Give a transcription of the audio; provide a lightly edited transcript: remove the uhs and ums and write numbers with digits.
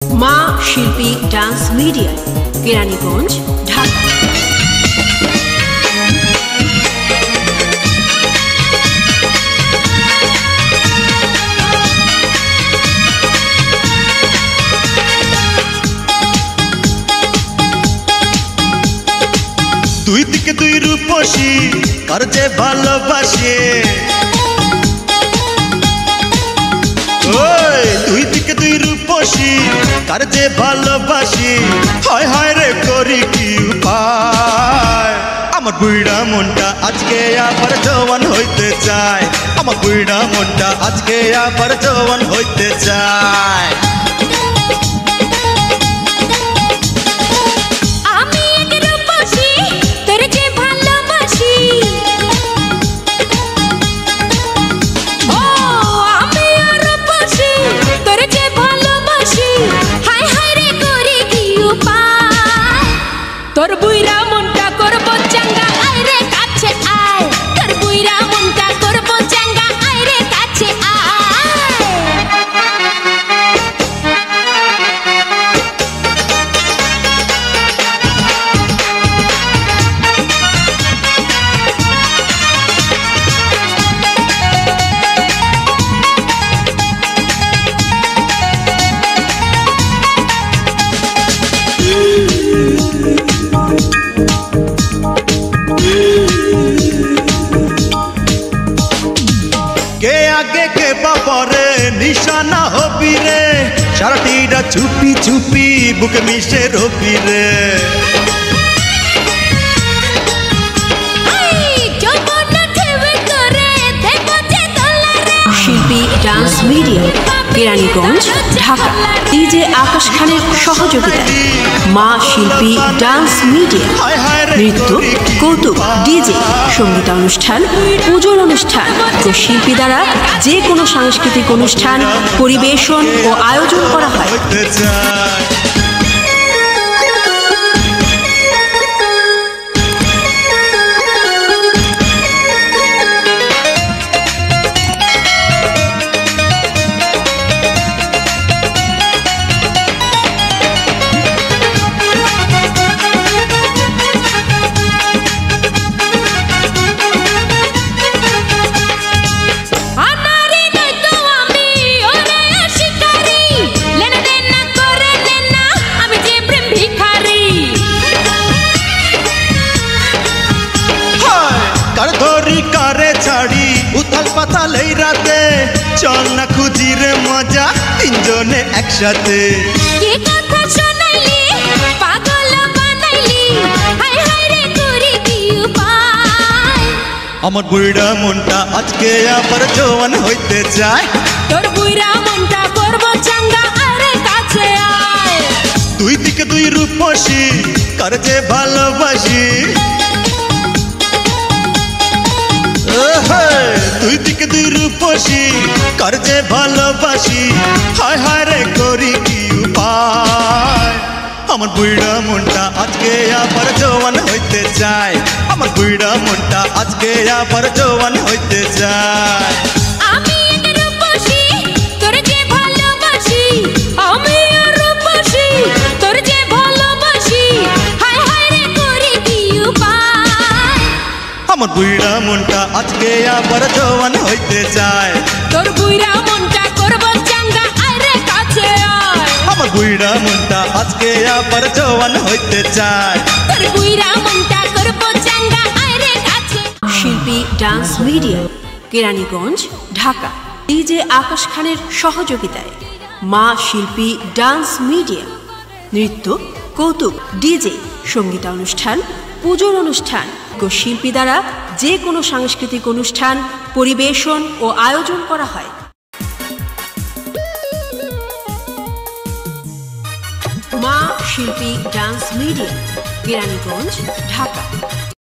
মা শিল্পী dance media, Keraniganj, Dhaka. দুই দিকে দুই রূপসী কার যে ভালোবাসে, ওই দুই দিকে দুই রূপসী কার যে ভালোবাসি, হায় হায় রে করি কি উপায়। আমার বুইড়া মনটা আজকে আবার জওয়ান হইতে চায়, আমার বুইড়া মনটা আজকে আবার জওয়ান হইতে চায়। তোর বুইরা মনটা করব চাঙ্গা, আয় রে কাছে আয়। তোর বুইরা মনটা করব চাঙ্গা, আয় রে কাছে কে আগে কে বাপরে নিশানা হবি রে, সারাটিরা চুপি চুপি বুকে মিশে রবি রে। শিল্পী dance media, Keraniganj, Dhaka. DJ Akash খানের সহযোগিতায় মা শিল্পী ডান্স মিডিয়া নৃত্য, কৌতুক, ডিজে, সঙ্গীতানুষ্ঠান, পুজোর অনুষ্ঠান ও শিল্পী দ্বারা যে কোনো সাংস্কৃতিক অনুষ্ঠান পরিবেশন ও আয়োজন করা হয়। উথাল পাতাল এই রাতে চল না খুঁজি রে মজা তিনজনে একসাথে। আমার বুইড়া মনটা আজকে আবার জওয়ান হইতে চায়, তোর বুইড়া মনটা করব চাঙ্গা, আরে কাছে আয়। দুই দিকে দুই রূপসী কার যে ভালোবাসি, দুই দিকে দুই রূপসী কার যে ভালোবাসি, হায় হায় রে করি কি উপায়। আমার বুইড়া মনটা আজকে আবার জওয়ান হইতে চায়, আমার বুইড়া মনটা আজকে আবার জওয়ান হইতে চায়। আমার বুইড়া মনটা আজকে আবার জওয়ান হইতে চায়, তোর বুইড়া মনটা করব চাঙ্গা, আয় রে কাছে আয়। আমার বুইড়া মনটা আজকে আবার জওয়ান হইতে চায়, তোর বুইড়া মনটা করব চাঙ্গা, আয় রে কাছে। শিল্পী dance media, Keraniganj, Dhaka. DJ Akash খানের সহযোগিতায় মা শিল্পী ডান্স মিডিয়া নৃত্য, কৌতুক, ডিজে, সঙ্গীতানুষ্ঠান, পুজোর অনুষ্ঠান ও শিল্পী দ্বারা যে কোনো সাংস্কৃতিক অনুষ্ঠান পরিবেশন ও আয়োজন করা হয়। মা শিল্পী ডান্স মিডিয়া, কেরানীগঞ্জ, ঢাকা।